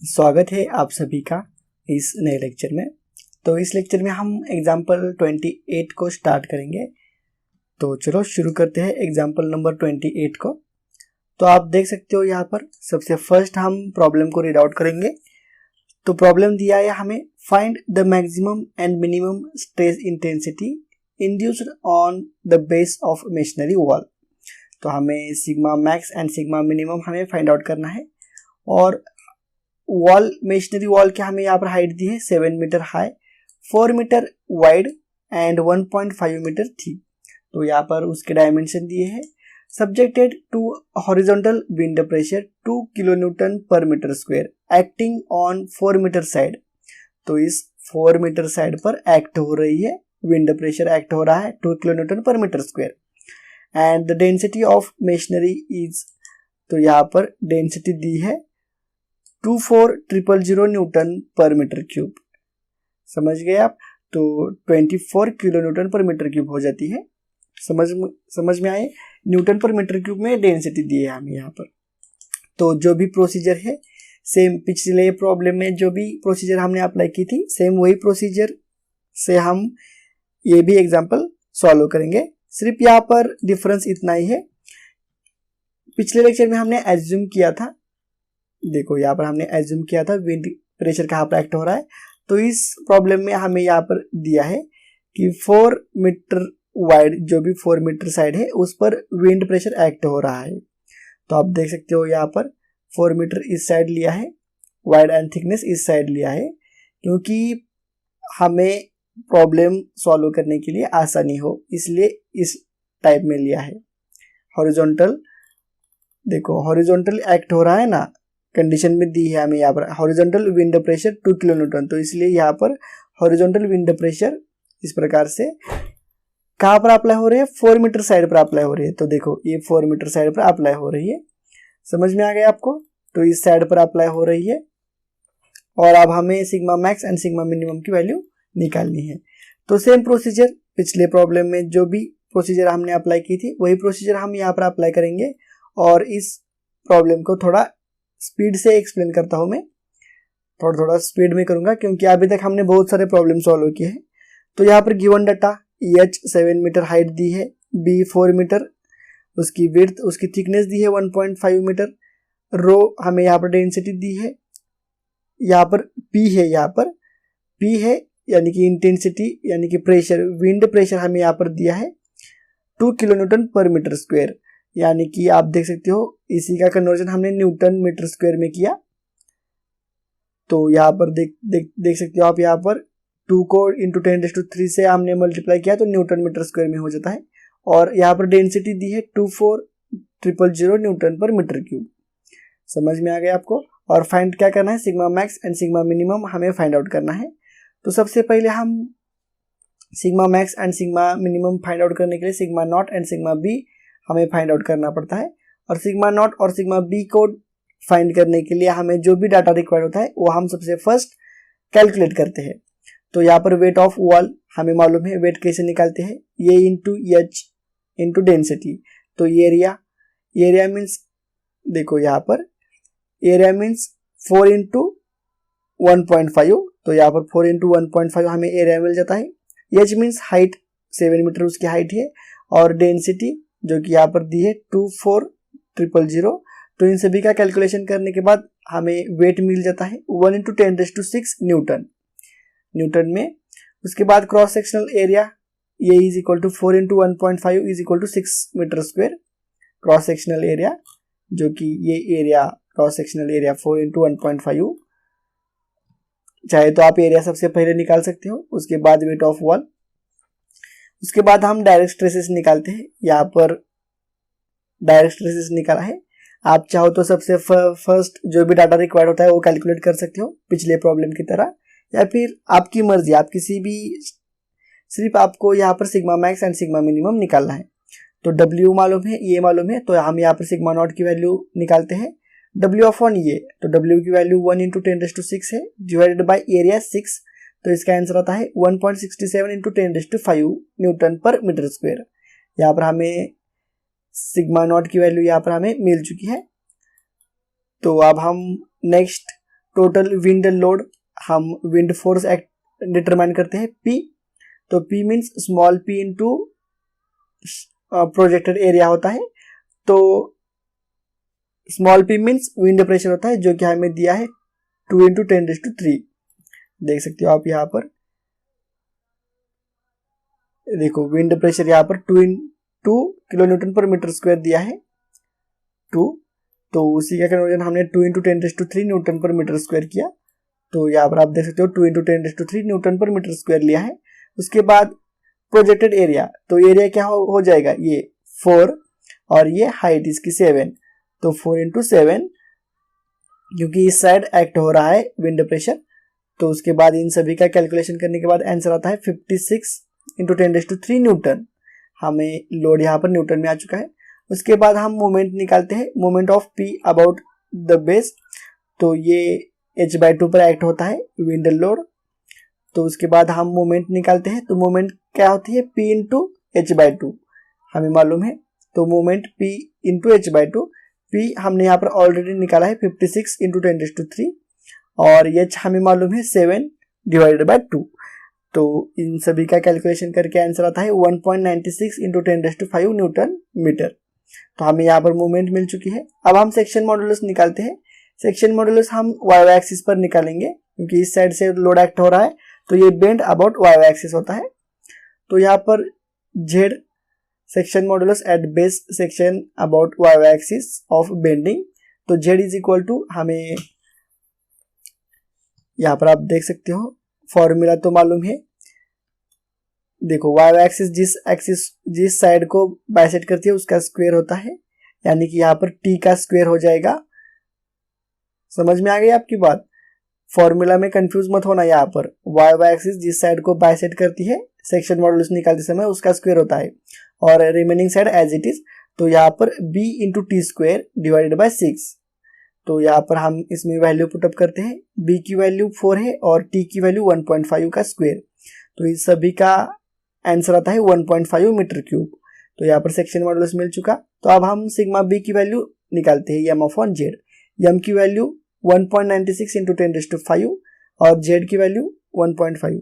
स्वागत है आप सभी का इस नए लेक्चर में। तो इस लेक्चर में हम एग्जाम्पल 28 को स्टार्ट करेंगे। तो चलो शुरू करते हैं एग्जाम्पल नंबर 28 को। तो आप देख सकते हो यहाँ पर सबसे फर्स्ट हम प्रॉब्लम को रीड आउट करेंगे। तो प्रॉब्लम दिया है हमें, find the maximum and minimum stress intensity induced on the base of masonry wall. तो हमें sigma max and sigma minimum हमें फाइंड आउट करना है। और वॉल, मेशनरी वॉल की हमें यहाँ पर हाइट दी है 7 metre high, 4 metre wide and 1.5 metre थी। तो यहाँ पर उसके डायमेंशन दिए हैं। Subjected to horizontal wind pressure 2 kilo newton पर metre square acting on 4 metre side. तो इस 4 मीटर साइड पर एक्ट हो रही है, विंड प्रेशर एक्ट हो रहा है 2 किलो न्यूटन पर metre square. And the density of masonry is, तो यहाँ पर डेंसिटी दी है 24,000 न्यूटन पर मीटर क्यूब। समझ गए आप? तो 24 किलो न्यूटन पर मीटर क्यूब हो जाती है। समझ में आए? न्यूटन पर मीटर क्यूब में डेंसिटी दी है हमें यहाँ पर। तो जो भी प्रोसीजर है सेम, पिछले प्रॉब्लम में जो भी प्रोसीजर हमने अप्लाई की थी सेम वही प्रोसीजर से हम ये भी एग्जाम्पल सॉल्व करेंगे। सिर्फ यहाँ पर डिफरेंस इतना ही है, पिछले लेक्चर में हमने एज्यूम किया था, देखो यहाँ पर हमने एज्यूम किया था विंड प्रेशर कहाँ पर एक्ट हो रहा है। तो इस प्रॉब्लम में हमें यहाँ पर दिया है कि 4 मीटर वाइड, जो भी 4 मीटर साइड है उस पर विंड प्रेशर एक्ट हो रहा है। तो आप देख सकते हो यहाँ पर 4 मीटर इस साइड लिया है, वाइड एंड थिकनेस इस साइड लिया है, क्योंकि हमें प्रॉब्लम सॉल्व करने के लिए आसानी हो, इसलिए इस टाइप में लिया है। हॉरिजॉन्टल, देखो हॉरिजॉन्टल एक्ट हो रहा है ना, कंडीशन में दी है हमें यहाँ पर horizontal wind pressure 2 kilo Newton. तो इसलिए यहाँ पर हॉरिजॉन्टल विंड प्रेशर इस प्रकार से कहाँ पर अप्लाई हो रही है, 4 मीटर साइड पर अप्लाई हो रही है। तो देखो ये 4 मीटर साइड पर अप्लाई हो रही है, समझ में आ गया आपको? तो इस साइड पर अप्लाई हो रही है। और अब हमें sigma max and sigma minimum की वैल्यू निकालनी है। तो सेम प्रोसीजर, पिछले प्रॉब्लम में जो भी प्रोसीजर हमने अप्लाई की थी वही प्रोसीजर हम यहाँ पर अप्लाई करेंगे। और इस प्रॉब्लम को थोड़ा स्पीड से एक्सप्लेन करता हूँ मैं, थोड़ा स्पीड में करूंगा क्योंकि अभी तक हमने बहुत सारे प्रॉब्लम सॉल्व किए हैं। तो यहाँ पर given data H 7 metre height दी है, बी 4 मीटर, उसकी विड्थ, उसकी थिकनेस दी है 1.5 मीटर, रो हमें यहाँ पर डेंसिटी दी है, यहाँ पर पी है, यहाँ पर पी है यानी कि इंटेंसिटी यानी कि प्रेशर, विंड प्रेशर हमें यहाँ पर दिया है 2 किलो न्यूटन पर मीटर स्क्वायर, यानी कि आप देख सकते हो इसी का कन्वर्जन हमने न्यूटन मीटर स्क्वायर में किया। तो यहाँ पर देख सकते हो आप, यहाँ पर 2 को इंटू 10⁻³ से हमने मल्टीप्लाई किया तो न्यूटन मीटर स्क्वायर में हो जाता है। और यहाँ पर डेंसिटी दी है 24,000 न्यूटन पर मीटर क्यूब। समझ में आ गया आपको? और फाइंड क्या करना है, sigma max and sigma minimum हमें फाइंड आउट करना है। तो सबसे पहले हम sigma max and sigma minimum find out करने के लिए sigma naught and sigma b हमें फाइंड आउट करना पड़ता है। और सिग्मा नॉट और सिग्मा बी को फाइंड करने के लिए हमें जो भी डाटा रिक्वायर्ड होता है वो हम सबसे फर्स्ट कैलकुलेट करते हैं। तो यहाँ पर वेट ऑफ वॉल हमें मालूम है, वेट कैसे निकालते हैं, ये इंटू एच इंटू डेंसिटी। तो एरिया मीन्स, देखो यहाँ पर एरिया मीन्स 4 इंटू 1.5, तो यहाँ पर 4 इंटू 1.5 हमें एरिया मिल जाता है। एच मीन्स हाइट, 7 मीटर उसकी हाइट है, और डेंसिटी जो कि यहाँ पर दी है 24,000। तो इन सभी का कैलकुलेशन करने के बाद हमें वेट मिल जाता है 1 इंटू 10⁻6 न्यूटन में। उसके बाद क्रॉस सेक्शनल एरिया ये is equal to 4 into 1.5 is equal to 6 metre square. Cross sectional area जो कि ये area, cross sectional area 4 into 1.5, चाहे तो आप एरिया सबसे पहले निकाल सकते हो, उसके बाद वेट ऑफ वॉल, उसके बाद हम डायरेक्ट स्ट्रेसेस निकालते हैं। यहाँ पर डायरेक्ट स्ट्रेसेस निकाला है, आप चाहो तो सबसे फर्स्ट जो भी डाटा रिक्वायर्ड होता है वो कैलकुलेट कर सकते हो पिछले प्रॉब्लम की तरह, या फिर आपकी मर्जी, आप किसी भी, सिर्फ आपको यहाँ पर sigma max and sigma minimum निकालना है। तो W मालूम है, ये मालूम है, तो हम यहाँ पर सिग्मा नॉट की वैल्यू निकालते हैं W अपॉन ये। तो W की वैल्यू 1 इंटू 10⁻6 है, डिवाइडेड बाई एरिया 6, तो इसका आंसर आता है 1.67 इंटू 10⁵ न्यूटन पर मीटर स्क्वायर। यहाँ पर हमें सिग्मा नॉट की वैल्यू यहाँ पर हमें मिल चुकी है। तो अब हम नेक्स्ट टोटल विंड लोड, हम विंड फोर्स डिटरमाइन करते हैं P। तो P means small p into projected area होता है। तो small p means wind pressure होता है, जो कि हमें दिया है 2 × 10⁻3। देख सकते हो आप यहाँ पर, देखो विंड प्रेशर यहाँ पर 2 किलो न्यूटन पर मीटर स्क्वायर दिया है 2। तो उसी का कन्वर्जन हमने 2 × 10⁻3 न्यूटन पर मीटर स्क्वायर किया। तो यहाँ पर आप देख सकते हो 2 × 10⁻3 न्यूटन पर मीटर स्क्वायर लिया है। उसके बाद प्रोजेक्टेड एरिया, तो एरिया क्या हो जाएगा, ये 4 और ये हाइट इसकी 7। तो 4 × 7, क्योंकि इस साइड एक्ट हो रहा है विंड प्रेशर। तो उसके बाद इन सभी का कैलकुलेशन करने के बाद आंसर आता है 56 × 10⁻3 न्यूटन। हमें लोड यहाँ पर न्यूटन में आ चुका है। उसके बाद हम मोमेंट निकालते हैं, moment of P about the base. तो ये h/2 पर एक्ट होता है विंड लोड। तो उसके बाद हम मोमेंट निकालते हैं। तो मोमेंट क्या होती है, P × h/2 हमें मालूम है। तो मोमेंट P × h/2, P हमने यहाँ पर ऑलरेडी निकाला है 56 × 10⁻3 और h हमें मालूम है 7/2। तो इन सभी का कैलकुलेशन करके आंसर आता है 1.96 × 10⁵ न्यूटन मीटर। तो हमें यहाँ पर मूवमेंट मिल चुकी है। अब हम सेक्शन मॉडुलस निकालते हैं। सेक्शन मॉडुलस हम वाई एक्सिस पर निकालेंगे, क्योंकि इस साइड से लोड एक्ट हो रहा है, तो ये बेंड अबाउट वाई एक्सिस होता है। तो यहाँ पर Z section modulus at base section about Y axis of bending. तो जेड इज इक्वल टू, हमें यहाँ पर आप देख सकते हो फॉर्मूला तो मालूम है। देखो वाई एक्सिस जिस साइड को बाइसेक्ट करती है उसका स्क्वायर होता है, यानी कि यहाँ पर टी का स्क्वायर हो जाएगा। समझ में आ गई आपकी बात? फॉर्मूला में कंफ्यूज मत होना। यहाँ पर वाई एक्सिस जिस साइड को बाइसेक्ट करती है सेक्शन मॉडुलस निकालते समय उसका स्क्वायर होता है, और remaining side as it is. तो यहाँ पर b × t² / 6। तो यहाँ पर हम इसमें वैल्यू पुटअप करते हैं। b की वैल्यू 4 है और t की वैल्यू 1.5 का स्क्वायर। तो इस सभी का आंसर आता है 1.5 मीटर क्यूब। तो यहाँ पर सेक्शन मॉडुलस मिल चुका। तो अब हम सिग्मा b की वैल्यू निकालते हैं, m/z। m की वैल्यू 1.96 × 10⁵ और z की वैल्यू 1.5।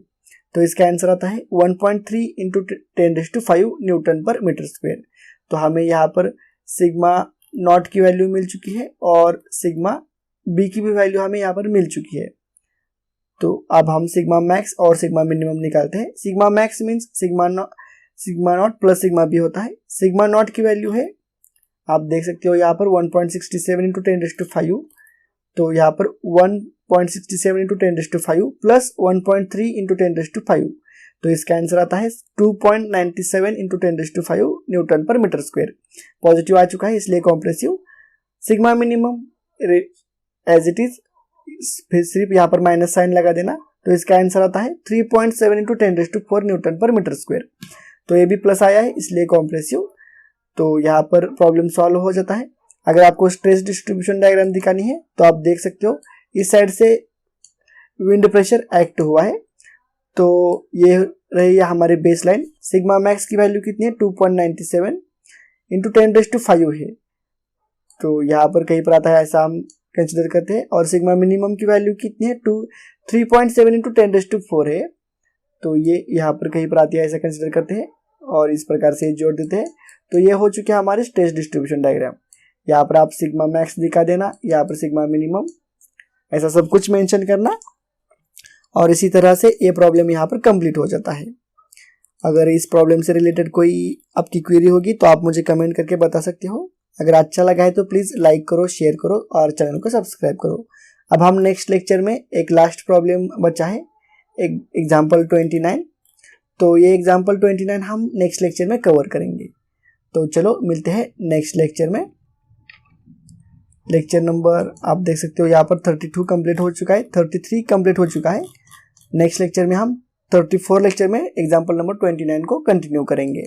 तो इसका आंसर आता है 1.3 × 10⁵ न्यूटन पर मीटर स्क्वायर। तो हमें यहाँ पर सिग्मा नॉट की वैल्यू मिल चुकी है और सिग्मा बी की भी वैल्यू हमें यहाँ पर मिल चुकी है। तो अब हम सिग्मा मैक्स और सिग्मा मिनिमम निकालते हैं। Sigma max means sigma naught plus sigma B होता है। सिग्मा नॉट की वैल्यू है, आप देख सकते हो यहाँ पर 1.67 × 10⁵। तो यहाँ पर 1.67 × 10⁵ प्लस 1.3 × 10⁵। तो इसका आंसर आता है 2.97 × 10⁵ न्यूटन पर मीटर स्क्वायर। पॉजिटिव आ चुका है इसलिए compressive. Sigma minimum age it is, फिर सिर्फ यहाँ पर माइनस साइन लगा देना। तो इसका आंसर आता है 3.7 × 10⁴ न्यूटन पर मीटर स्क्वायर। तो ये भी प्लस आया है इसलिए कॉम्प्रेसिव। तो यहाँ पर प्रॉब्लम सॉल्व हो जाता है। अगर आपको स्ट्रेस डिस्ट्रीब्यूशन डायग्राम दिखानी है तो आप देख सकते हो, इस साइड से विंड प्रेशर एक्ट हुआ है। तो ये रही है हमारी बेस लाइन। सिग्मा मैक्स की वैल्यू कितनी है, 2.97 × 10⁵ है। तो यहाँ पर कहीं पर आता है, ऐसा हम कंसिडर करते हैं। और सिग्मा मिनिमम की वैल्यू कितनी है, 3.7 × 10⁴ है। तो ये यहाँ पर कहीं पर आती है, ऐसा कंसिडर करते हैं और इस प्रकार से जोड़ देते हैं। तो ये हो चुके हैं हमारे स्ट्रेस डिस्ट्रीब्यूशन डायग्राम। यहाँ पर आप सिग्मा मैक्स दिखा देना, यहाँ पर सिग्मा मिनिमम, ऐसा सब कुछ मेंशन करना। और इसी तरह से ये प्रॉब्लम यहाँ पर कंप्लीट हो जाता है। अगर इस प्रॉब्लम से रिलेटेड कोई आपकी क्वेरी होगी तो आप मुझे कमेंट करके बता सकते हो। अगर अच्छा लगा है तो प्लीज़ लाइक करो, शेयर करो और चैनल को सब्सक्राइब करो। अब हम नेक्स्ट लेक्चर में एक लास्ट प्रॉब्लम बचा है, एक एग्जाम्पल 29। तो ये एग्जाम्पल 29 हम नेक्स्ट लेक्चर में कवर करेंगे। तो चलो मिलते हैं नेक्स्ट लेक्चर में। लेक्चर नंबर आप देख सकते हो यहाँ पर 32 कंप्लीट हो चुका है, 33 कंप्लीट हो चुका है। नेक्स्ट लेक्चर में हम 34 लेक्चर में एग्जाम्पल नंबर 29 को कंटिन्यू करेंगे।